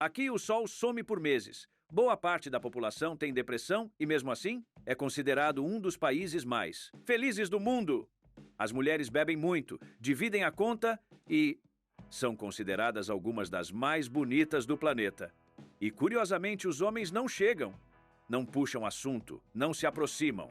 Aqui o sol some por meses. Boa parte da população tem depressão e, mesmo assim, é considerado um dos países mais felizes do mundo. As mulheres bebem muito, dividem a conta e são consideradas algumas das mais bonitas do planeta. E, curiosamente, os homens não chegam, não puxam assunto, não se aproximam.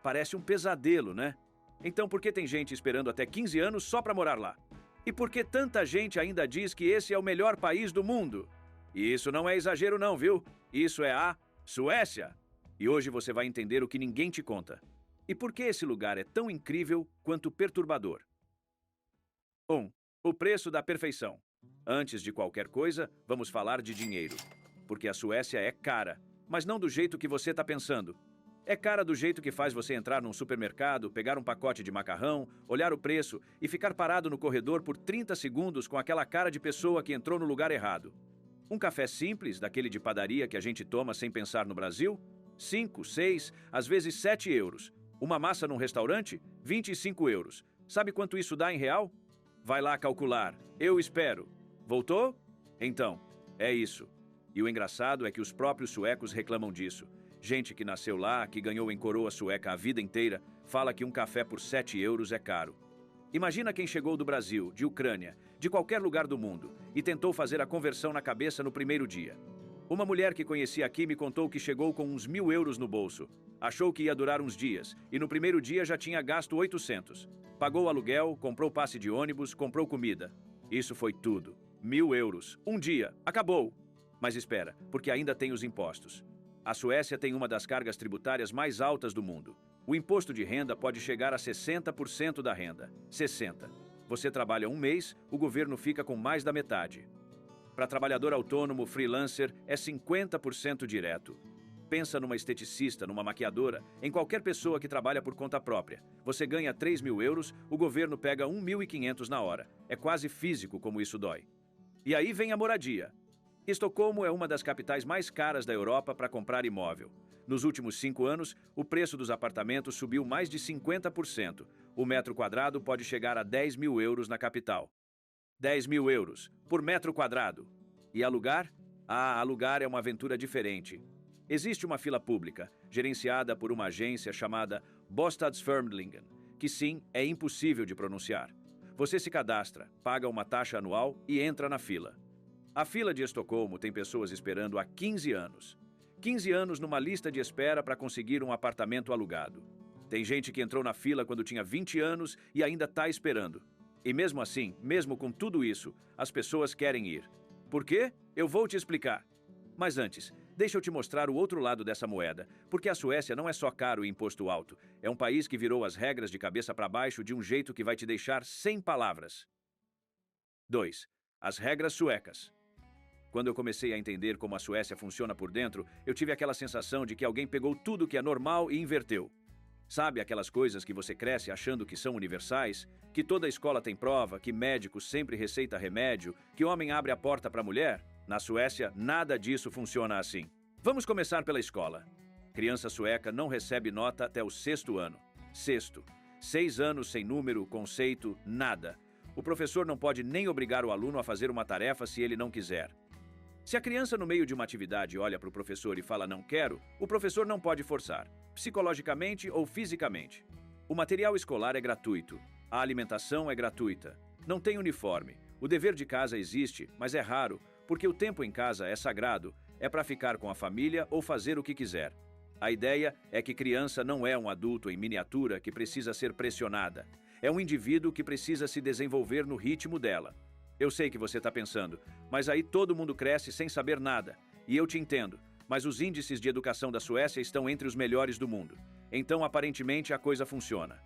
Parece um pesadelo, né? Então, por que tem gente esperando até 15 anos só para morar lá? E por que tanta gente ainda diz que esse é o melhor país do mundo? E isso não é exagero não, viu? Isso é a Suécia. E hoje você vai entender o que ninguém te conta. E por que esse lugar é tão incrível quanto perturbador? 1. O preço da perfeição. Antes de qualquer coisa, vamos falar de dinheiro. Porque a Suécia é cara, mas não do jeito que você está pensando. É cara do jeito que faz você entrar num supermercado, pegar um pacote de macarrão, olhar o preço e ficar parado no corredor por 30 segundos com aquela cara de pessoa que entrou no lugar errado. Um café simples, daquele de padaria que a gente toma sem pensar no Brasil? 5, 6, às vezes 7 euros. Uma massa num restaurante? 25 euros. Sabe quanto isso dá em real? Vai lá calcular. Eu espero. Voltou? Então, é isso. E o engraçado é que os próprios suecos reclamam disso. Gente que nasceu lá, que ganhou em coroa sueca a vida inteira, fala que um café por 7 euros é caro. Imagina quem chegou do Brasil, de Ucrânia, de qualquer lugar do mundo, e tentou fazer a conversão na cabeça no primeiro dia. Uma mulher que conheci aqui me contou que chegou com uns 1.000 euros no bolso. Achou que ia durar uns dias, e no primeiro dia já tinha gasto 800. Pagou o aluguel, comprou passe de ônibus, comprou comida. Isso foi tudo. 1.000 euros. Um dia. Acabou. Mas espera, porque ainda tem os impostos. A Suécia tem uma das cargas tributárias mais altas do mundo. O imposto de renda pode chegar a 60% da renda. 60%. Você trabalha um mês, o governo fica com mais da metade. Para trabalhador autônomo, freelancer, é 50% direto. Pensa numa esteticista, numa maquiadora, em qualquer pessoa que trabalha por conta própria. Você ganha 3.000 euros, o governo pega 1.500 na hora. É quase físico como isso dói. E aí vem a moradia. Estocolmo é uma das capitais mais caras da Europa para comprar imóvel. Nos últimos 5 anos, o preço dos apartamentos subiu mais de 50%. O metro quadrado pode chegar a 10.000 euros na capital. 10.000 euros por metro quadrado. E alugar? Ah, alugar é uma aventura diferente. Existe uma fila pública, gerenciada por uma agência chamada Bostadsförmedlingen, que sim, é impossível de pronunciar. Você se cadastra, paga uma taxa anual e entra na fila. A fila de Estocolmo tem pessoas esperando há 15 anos. 15 anos numa lista de espera para conseguir um apartamento alugado. Tem gente que entrou na fila quando tinha 20 anos e ainda está esperando. E mesmo assim, mesmo com tudo isso, as pessoas querem ir. Por quê? Eu vou te explicar. Mas antes, deixa eu te mostrar o outro lado dessa moeda, porque a Suécia não é só caro e imposto alto. É um país que virou as regras de cabeça para baixo de um jeito que vai te deixar sem palavras. 2. As regras suecas. Quando eu comecei a entender como a Suécia funciona por dentro, eu tive aquela sensação de que alguém pegou tudo que é normal e inverteu. Sabe aquelas coisas que você cresce achando que são universais? Que toda escola tem prova, que médico sempre receita remédio, que homem abre a porta para mulher? Na Suécia, nada disso funciona assim. Vamos começar pela escola. Criança sueca não recebe nota até o 6º ano. Sexto. 6 anos sem número, conceito, nada. O professor não pode nem obrigar o aluno a fazer uma tarefa se ele não quiser. Se a criança no meio de uma atividade olha para o professor e fala não quero, o professor não pode forçar, psicologicamente ou fisicamente. O material escolar é gratuito. A alimentação é gratuita. Não tem uniforme. O dever de casa existe, mas é raro, porque o tempo em casa é sagrado, é para ficar com a família ou fazer o que quiser. A ideia é que criança não é um adulto em miniatura que precisa ser pressionada. É um indivíduo que precisa se desenvolver no ritmo dela. Eu sei que você está pensando, mas aí todo mundo cresce sem saber nada. E eu te entendo, mas os índices de educação da Suécia estão entre os melhores do mundo. Então, aparentemente, a coisa funciona.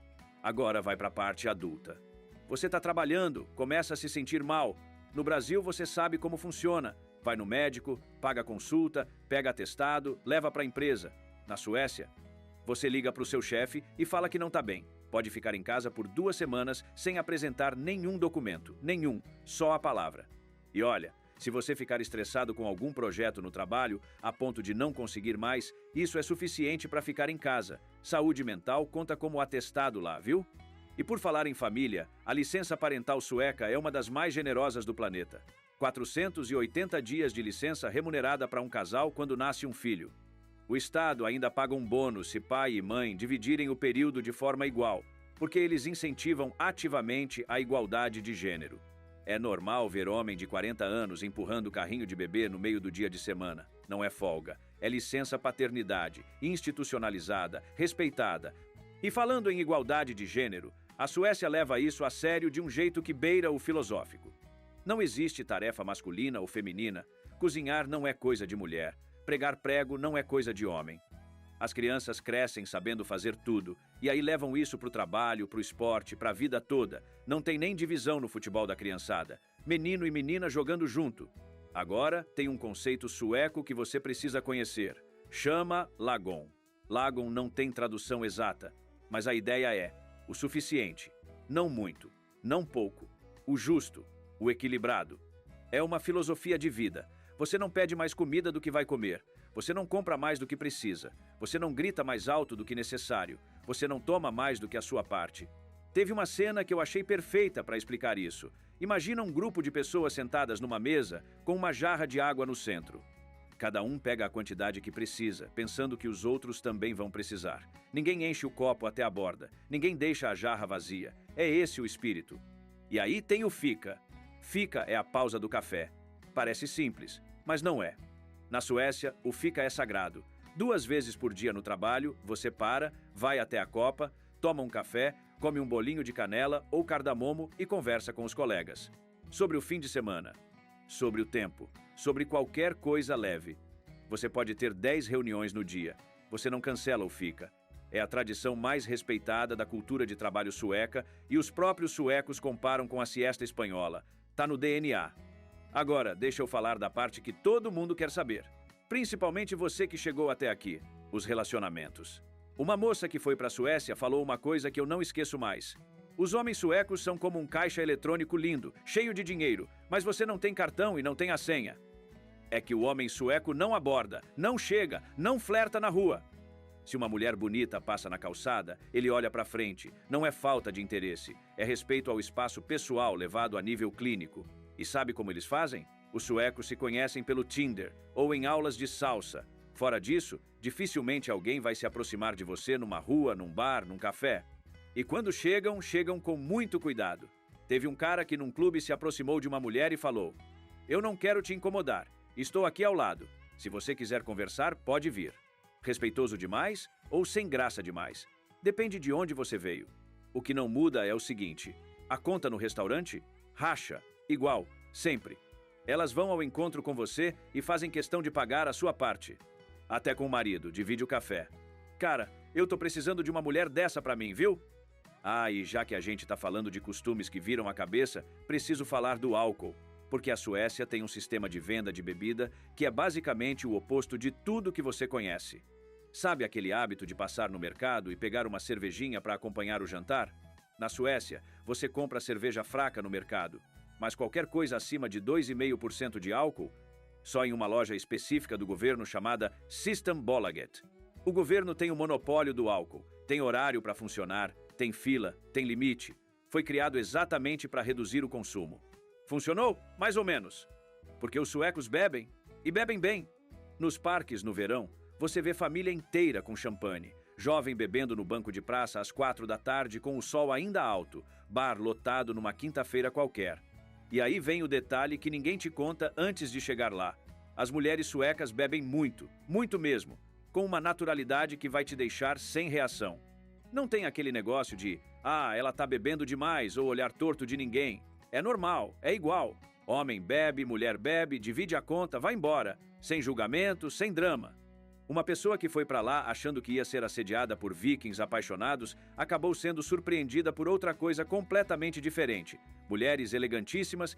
Agora vai para a parte adulta. Você está trabalhando, começa a se sentir mal. No Brasil, você sabe como funciona. Vai no médico, paga consulta, pega atestado, leva para a empresa. Na Suécia, você liga para o seu chefe e fala que não está bem. Pode ficar em casa por 2 semanas sem apresentar nenhum documento, nenhum, só a palavra. E olha, se você ficar estressado com algum projeto no trabalho, a ponto de não conseguir mais, isso é suficiente para ficar em casa. Saúde mental conta como atestado lá, viu? E por falar em família, a licença parental sueca é uma das mais generosas do planeta. 480 dias de licença remunerada para um casal quando nasce um filho. O Estado ainda paga um bônus se pai e mãe dividirem o período de forma igual, porque eles incentivam ativamente a igualdade de gênero. É normal ver homem de 40 anos empurrando o carrinho de bebê no meio do dia de semana. Não é folga, é licença paternidade, institucionalizada, respeitada. E falando em igualdade de gênero, a Suécia leva isso a sério de um jeito que beira o filosófico. Não existe tarefa masculina ou feminina. Cozinhar não é coisa de mulher. Pregar prego não é coisa de homem. As crianças crescem sabendo fazer tudo, e aí levam isso para o trabalho, para o esporte, para a vida toda. Não tem nem divisão no futebol da criançada. Menino e menina jogando junto. Agora tem um conceito sueco que você precisa conhecer. Chama lagom. Lagom não tem tradução exata, mas a ideia é o suficiente, não muito, não pouco, o justo, o equilibrado. É uma filosofia de vida. Você não pede mais comida do que vai comer. Você não compra mais do que precisa. Você não grita mais alto do que necessário. Você não toma mais do que a sua parte. Teve uma cena que eu achei perfeita para explicar isso. Imagina um grupo de pessoas sentadas numa mesa com uma jarra de água no centro. Cada um pega a quantidade que precisa, pensando que os outros também vão precisar. Ninguém enche o copo até a borda. Ninguém deixa a jarra vazia. É esse o espírito. E aí tem o fika. Fika é a pausa do café. Parece simples, mas não é. Na Suécia, o fika é sagrado. 2 vezes por dia no trabalho, você para, vai até a copa, toma um café, come um bolinho de canela ou cardamomo e conversa com os colegas. Sobre o fim de semana, sobre o tempo, sobre qualquer coisa leve. Você pode ter 10 reuniões no dia. Você não cancela o fika. É a tradição mais respeitada da cultura de trabalho sueca e os próprios suecos comparam com a siesta espanhola. Tá no DNA. Agora, deixa eu falar da parte que todo mundo quer saber. Principalmente você que chegou até aqui, os relacionamentos. Uma moça que foi para a Suécia falou uma coisa que eu não esqueço mais. Os homens suecos são como um caixa eletrônico lindo, cheio de dinheiro, mas você não tem cartão e não tem a senha. É que o homem sueco não aborda, não chega, não flerta na rua. Se uma mulher bonita passa na calçada, ele olha para frente. Não é falta de interesse, é respeito ao espaço pessoal levado a nível clínico. E sabe como eles fazem? Os suecos se conhecem pelo Tinder ou em aulas de salsa. Fora disso, dificilmente alguém vai se aproximar de você numa rua, num bar, num café. E quando chegam, chegam com muito cuidado. Teve um cara que num clube se aproximou de uma mulher e falou: "Eu não quero te incomodar, estou aqui ao lado. Se você quiser conversar, pode vir." Respeitoso demais ou sem graça demais? Depende de onde você veio. O que não muda é o seguinte: a conta no restaurante? Racha, igual, sempre. Elas vão ao encontro com você e fazem questão de pagar a sua parte. Até com o marido, divide o café. "Cara, eu tô precisando de uma mulher dessa pra mim, viu?" Ah, e já que a gente tá falando de costumes que viram a cabeça, preciso falar do álcool. Porque a Suécia tem um sistema de venda de bebida que é basicamente o oposto de tudo que você conhece. Sabe aquele hábito de passar no mercado e pegar uma cervejinha para acompanhar o jantar? Na Suécia, você compra cerveja fraca no mercado, mas qualquer coisa acima de 2,5% de álcool, só em uma loja específica do governo chamada Systembolaget. O governo tem o monopólio do álcool, tem horário para funcionar, tem fila, tem limite. Foi criado exatamente para reduzir o consumo. Funcionou? Mais ou menos. Porque os suecos bebem, e bebem bem. Nos parques, no verão, você vê família inteira com champanhe, jovem bebendo no banco de praça às 4 da tarde com o sol ainda alto, bar lotado numa quinta-feira qualquer. E aí vem o detalhe que ninguém te conta antes de chegar lá. As mulheres suecas bebem muito, muito mesmo, com uma naturalidade que vai te deixar sem reação. Não tem aquele negócio de, ela tá bebendo demais ou olhar torto de ninguém. É normal, é igual. Homem bebe, mulher bebe, divide a conta, vai embora. Sem julgamento, sem drama. Uma pessoa que foi para lá achando que ia ser assediada por vikings apaixonados acabou sendo surpreendida por outra coisa completamente diferente. Mulheres elegantíssimas,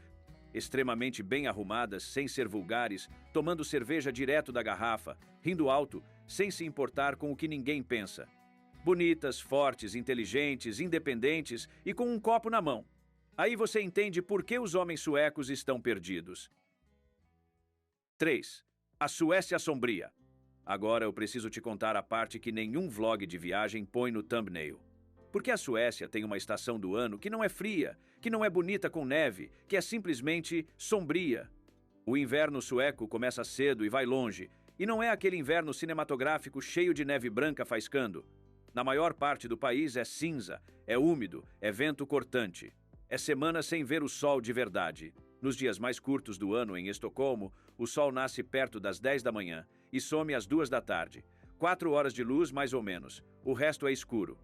extremamente bem arrumadas, sem ser vulgares, tomando cerveja direto da garrafa, rindo alto, sem se importar com o que ninguém pensa. Bonitas, fortes, inteligentes, independentes e com um copo na mão. Aí você entende por que os homens suecos estão perdidos. 3. A Suécia sombria. Agora eu preciso te contar a parte que nenhum vlog de viagem põe no thumbnail. Porque a Suécia tem uma estação do ano que não é fria, que não é bonita com neve, que é simplesmente sombria. O inverno sueco começa cedo e vai longe, e não é aquele inverno cinematográfico cheio de neve branca faiscando. Na maior parte do país é cinza, é úmido, é vento cortante. É semana sem ver o sol de verdade. Nos dias mais curtos do ano em Estocolmo, o sol nasce perto das 10 da manhã e some às 2 da tarde. 4 horas de luz, mais ou menos. O resto é escuro.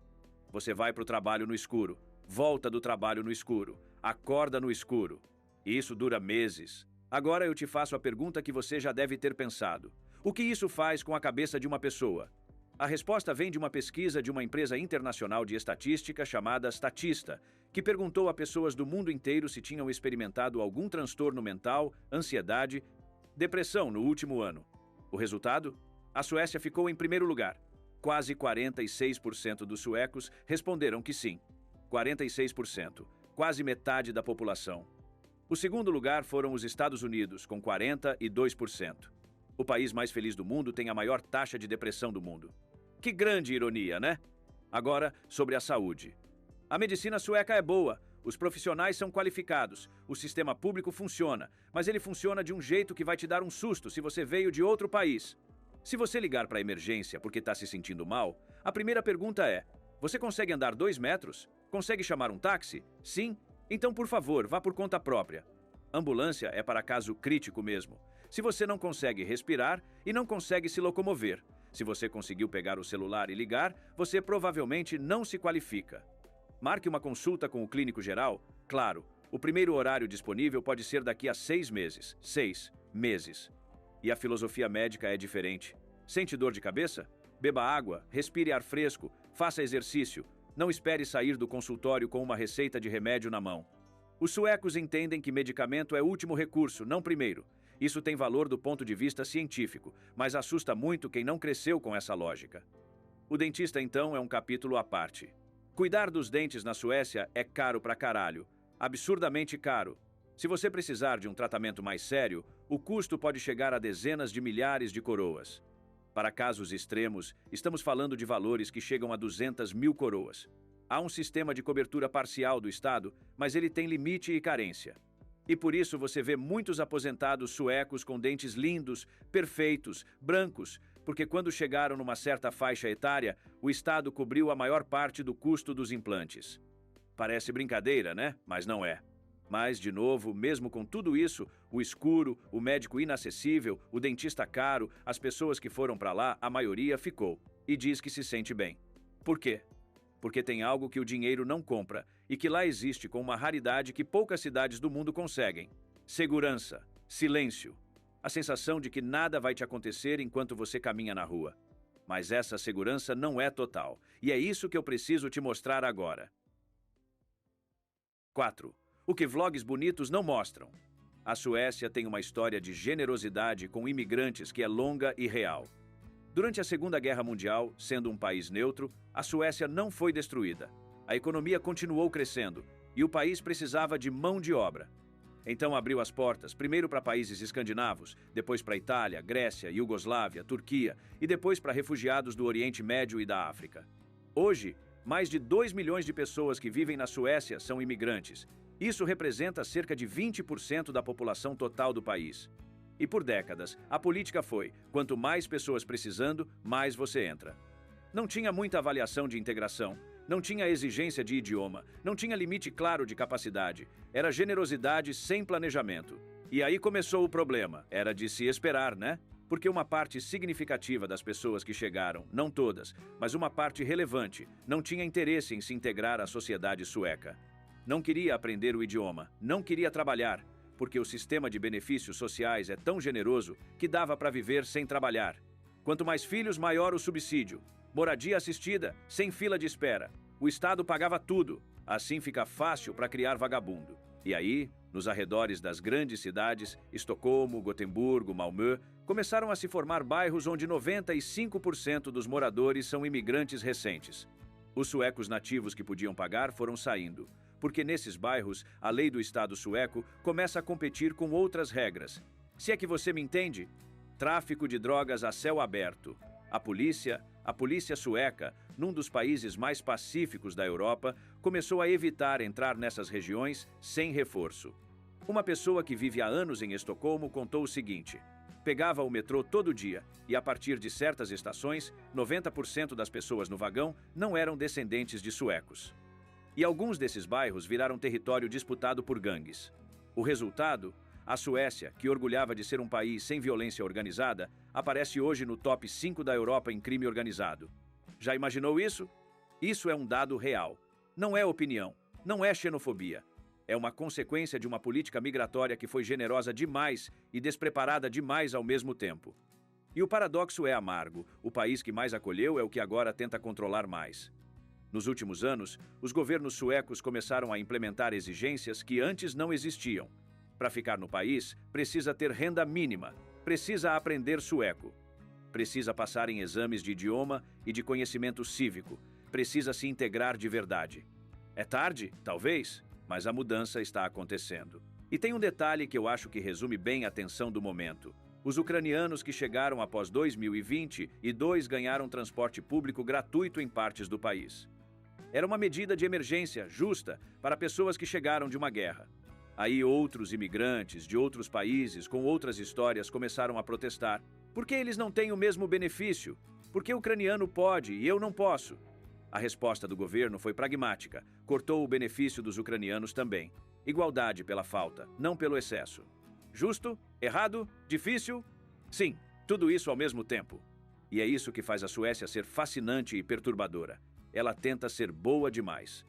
Você vai para o trabalho no escuro, volta do trabalho no escuro, acorda no escuro. E isso dura meses. Agora eu te faço a pergunta que você já deve ter pensado. O que isso faz com a cabeça de uma pessoa? A resposta vem de uma pesquisa de uma empresa internacional de estatística chamada Statista, que perguntou a pessoas do mundo inteiro se tinham experimentado algum transtorno mental, ansiedade, depressão no último ano. O resultado? A Suécia ficou em primeiro lugar. Quase 46% dos suecos responderam que sim. 46%, quase metade da população. O segundo lugar foram os Estados Unidos, com 42%. O país mais feliz do mundo tem a maior taxa de depressão do mundo. Que grande ironia, né? Agora, sobre a saúde. A medicina sueca é boa, os profissionais são qualificados, o sistema público funciona, mas ele funciona de um jeito que vai te dar um susto se você veio de outro país. Se você ligar para a emergência porque está se sentindo mal, a primeira pergunta é: você consegue andar 2 metros? Consegue chamar um táxi? Sim? Então, por favor, vá por conta própria. Ambulância é para caso crítico mesmo. Se você não consegue respirar e não consegue se locomover. Se você conseguiu pegar o celular e ligar, você provavelmente não se qualifica. Marque uma consulta com o clínico geral. Claro, o primeiro horário disponível pode ser daqui a 6 meses. 6 meses. E a filosofia médica é diferente. Sente dor de cabeça? Beba água, respire ar fresco, faça exercício. Não espere sair do consultório com uma receita de remédio na mão. Os suecos entendem que medicamento é último recurso, não primeiro. Isso tem valor do ponto de vista científico, mas assusta muito quem não cresceu com essa lógica. O dentista, então, é um capítulo à parte. Cuidar dos dentes na Suécia é caro pra caralho. Absurdamente caro. Se você precisar de um tratamento mais sério, o custo pode chegar a dezenas de milhares de coroas. Para casos extremos, estamos falando de valores que chegam a 200 mil coroas. Há um sistema de cobertura parcial do Estado, mas ele tem limite e carência. E por isso você vê muitos aposentados suecos com dentes lindos, perfeitos, brancos, porque quando chegaram numa certa faixa etária, o Estado cobriu a maior parte do custo dos implantes. Parece brincadeira, né? Mas não é. Mas, de novo, mesmo com tudo isso, o escuro, o médico inacessível, o dentista caro, as pessoas que foram para lá, a maioria ficou. E diz que se sente bem. Por quê? Porque tem algo que o dinheiro não compra e que lá existe com uma raridade que poucas cidades do mundo conseguem. Segurança, silêncio, a sensação de que nada vai te acontecer enquanto você caminha na rua. Mas essa segurança não é total, e é isso que eu preciso te mostrar agora. 4. O que vlogs bonitos não mostram. A Suécia tem uma história de generosidade com imigrantes que é longa e real. Durante a Segunda Guerra Mundial, sendo um país neutro, a Suécia não foi destruída. A economia continuou crescendo e o país precisava de mão de obra. Então abriu as portas, primeiro para países escandinavos, depois para Itália, Grécia, Iugoslávia, Turquia e depois para refugiados do Oriente Médio e da África. Hoje, mais de 2 milhões de pessoas que vivem na Suécia são imigrantes. Isso representa cerca de 20% da população total do país. E por décadas, a política foi: quanto mais pessoas precisando, mais você entra. Não tinha muita avaliação de integração, não tinha exigência de idioma, não tinha limite claro de capacidade. Era generosidade sem planejamento. E aí começou o problema. Era de se esperar, né? Porque uma parte significativa das pessoas que chegaram, não todas, mas uma parte relevante, não tinha interesse em se integrar à sociedade sueca. Não queria aprender o idioma, não queria trabalhar, porque o sistema de benefícios sociais é tão generoso que dava para viver sem trabalhar. Quanto mais filhos, maior o subsídio. Moradia assistida, sem fila de espera. O Estado pagava tudo. Assim fica fácil para criar vagabundo. E aí, nos arredores das grandes cidades, Estocolmo, Gotemburgo, Malmö, começaram a se formar bairros onde 95% dos moradores são imigrantes recentes. Os suecos nativos que podiam pagar foram saindo, porque nesses bairros a lei do Estado sueco começa a competir com outras regras. Se é que você me entende? Tráfico de drogas a céu aberto. A polícia sueca, num dos países mais pacíficos da Europa, começou a evitar entrar nessas regiões sem reforço. Uma pessoa que vive há anos em Estocolmo contou o seguinte: pegava o metrô todo dia e, a partir de certas estações, 90% das pessoas no vagão não eram descendentes de suecos. E alguns desses bairros viraram território disputado por gangues. O resultado? A Suécia, que orgulhava de ser um país sem violência organizada, aparece hoje no top 5 da Europa em crime organizado. Já imaginou isso? Isso é um dado real. Não é opinião, não é xenofobia. É uma consequência de uma política migratória que foi generosa demais e despreparada demais ao mesmo tempo. E o paradoxo é amargo: o país que mais acolheu é o que agora tenta controlar mais. Nos últimos anos, os governos suecos começaram a implementar exigências que antes não existiam. Para ficar no país, precisa ter renda mínima, precisa aprender sueco, precisa passar em exames de idioma e de conhecimento cívico, precisa se integrar de verdade. É tarde? Talvez, mas a mudança está acontecendo. E tem um detalhe que eu acho que resume bem a tensão do momento. Os ucranianos que chegaram após 2022 ganharam transporte público gratuito em partes do país. Era uma medida de emergência justa para pessoas que chegaram de uma guerra. Aí outros imigrantes de outros países com outras histórias começaram a protestar. Por que eles não têm o mesmo benefício? Por que o ucraniano pode e eu não posso? A resposta do governo foi pragmática. Cortou o benefício dos ucranianos também. Igualdade pela falta, não pelo excesso. Justo? Errado? Difícil? Sim, tudo isso ao mesmo tempo. E é isso que faz a Suécia ser fascinante e perturbadora. Ela tenta ser boa demais.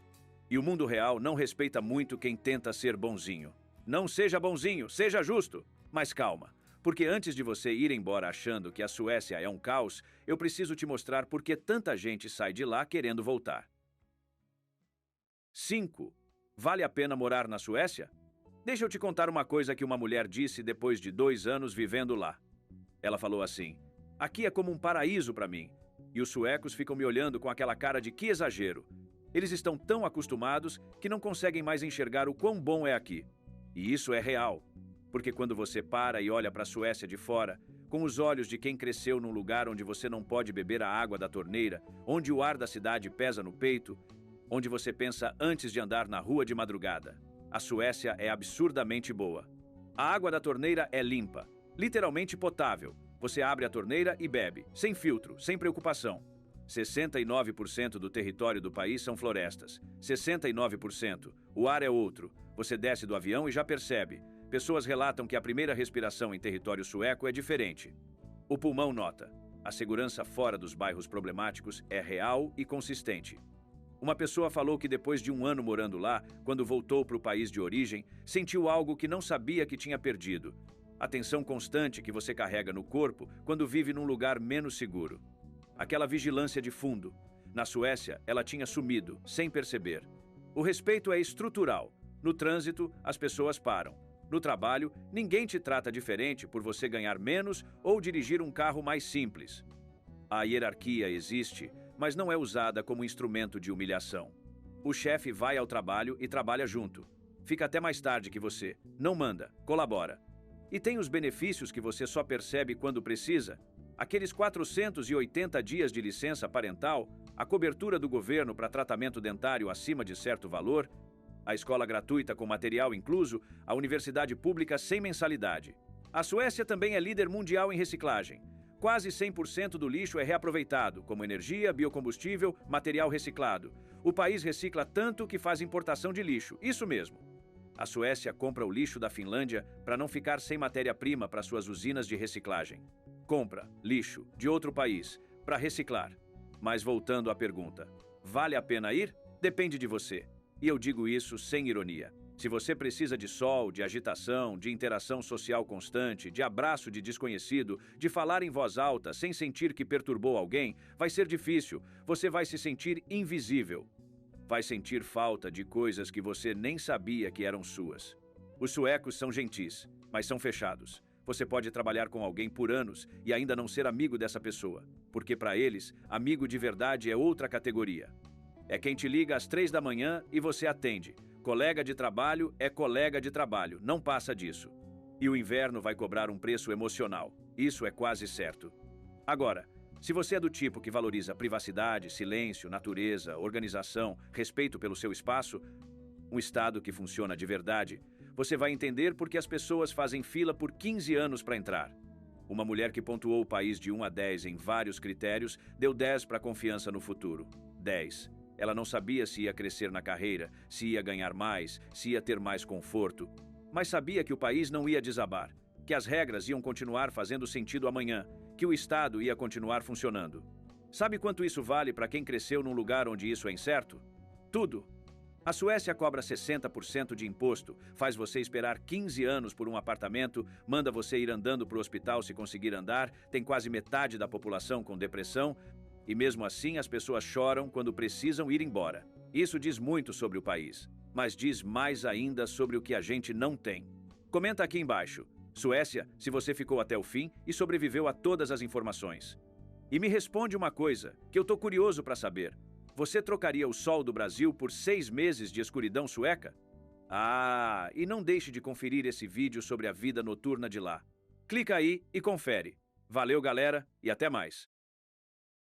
E o mundo real não respeita muito quem tenta ser bonzinho. Não seja bonzinho, seja justo. Mas calma, porque antes de você ir embora achando que a Suécia é um caos, eu preciso te mostrar por que tanta gente sai de lá querendo voltar. 5. Vale a pena morar na Suécia? Deixa eu te contar uma coisa que uma mulher disse depois de 2 anos vivendo lá. Ela falou assim: aqui é como um paraíso para mim. E os suecos ficam me olhando com aquela cara de que exagero. Eles estão tão acostumados que não conseguem mais enxergar o quão bom é aqui. E isso é real. Porque quando você para e olha para a Suécia de fora, com os olhos de quem cresceu num lugar onde você não pode beber a água da torneira, onde o ar da cidade pesa no peito, onde você pensa antes de andar na rua de madrugada, a Suécia é absurdamente boa. A água da torneira é limpa, literalmente potável. Você abre a torneira e bebe, sem filtro, sem preocupação. 69% do território do país são florestas. 69%. O ar é outro. Você desce do avião e já percebe. Pessoas relatam que a primeira respiração em território sueco é diferente. O pulmão nota. A segurança fora dos bairros problemáticos é real e consistente. Uma pessoa falou que depois de 1 ano morando lá, quando voltou para o país de origem, sentiu algo que não sabia que tinha perdido. A tensão constante que você carrega no corpo quando vive num lugar menos seguro. Aquela vigilância de fundo. Na Suécia, ela tinha sumido, sem perceber. O respeito é estrutural. No trânsito, as pessoas param. No trabalho, ninguém te trata diferente por você ganhar menos ou dirigir um carro mais simples. A hierarquia existe, mas não é usada como instrumento de humilhação. O chefe vai ao trabalho e trabalha junto. Fica até mais tarde que você. Não manda, colabora. E tem os benefícios que você só percebe quando precisa. Aqueles 480 dias de licença parental, a cobertura do governo para tratamento dentário acima de certo valor, a escola gratuita com material incluso, a universidade pública sem mensalidade. A Suécia também é líder mundial em reciclagem. Quase 100% do lixo é reaproveitado, como energia, biocombustível, material reciclado. O país recicla tanto que faz importação de lixo, isso mesmo. A Suécia compra o lixo da Finlândia para não ficar sem matéria-prima para suas usinas de reciclagem. Compra lixo de outro país para reciclar. Mas voltando à pergunta, vale a pena ir? Depende de você. E eu digo isso sem ironia. Se você precisa de sol, de agitação, de interação social constante, de abraço de desconhecido, de falar em voz alta sem sentir que perturbou alguém, vai ser difícil. Você vai se sentir invisível. Vai sentir falta de coisas que você nem sabia que eram suas. Os suecos são gentis, mas são fechados. Você pode trabalhar com alguém por anos e ainda não ser amigo dessa pessoa, porque para eles, amigo de verdade é outra categoria. É quem te liga às 3 da manhã e você atende. Colega de trabalho é colega de trabalho, não passa disso. E o inverno vai cobrar um preço emocional. Isso é quase certo. Agora, Se você é do tipo que valoriza privacidade, silêncio, natureza, organização, respeito pelo seu espaço, um estado que funciona de verdade, você vai entender por que as pessoas fazem fila por 15 anos para entrar. Uma mulher que pontuou o país de 1 a 10 em vários critérios deu 10 para confiança no futuro. 10. Ela não sabia se ia crescer na carreira, se ia ganhar mais, se ia ter mais conforto, mas sabia que o país não ia desabar, que as regras iam continuar fazendo sentido amanhã, que o Estado ia continuar funcionando. Sabe quanto isso vale para quem cresceu num lugar onde isso é incerto? Tudo! A Suécia cobra 60% de imposto, faz você esperar 15 anos por um apartamento, manda você ir andando para o hospital se conseguir andar, tem quase metade da população com depressão, e mesmo assim as pessoas choram quando precisam ir embora. Isso diz muito sobre o país, mas diz mais ainda sobre o que a gente não tem. Comenta aqui embaixo. Suécia, se você ficou até o fim e sobreviveu a todas as informações. E me responde uma coisa, que eu tô curioso para saber. Você trocaria o sol do Brasil por 6 meses de escuridão sueca? Ah, e não deixe de conferir esse vídeo sobre a vida noturna de lá. Clica aí e confere. Valeu, galera, e até mais.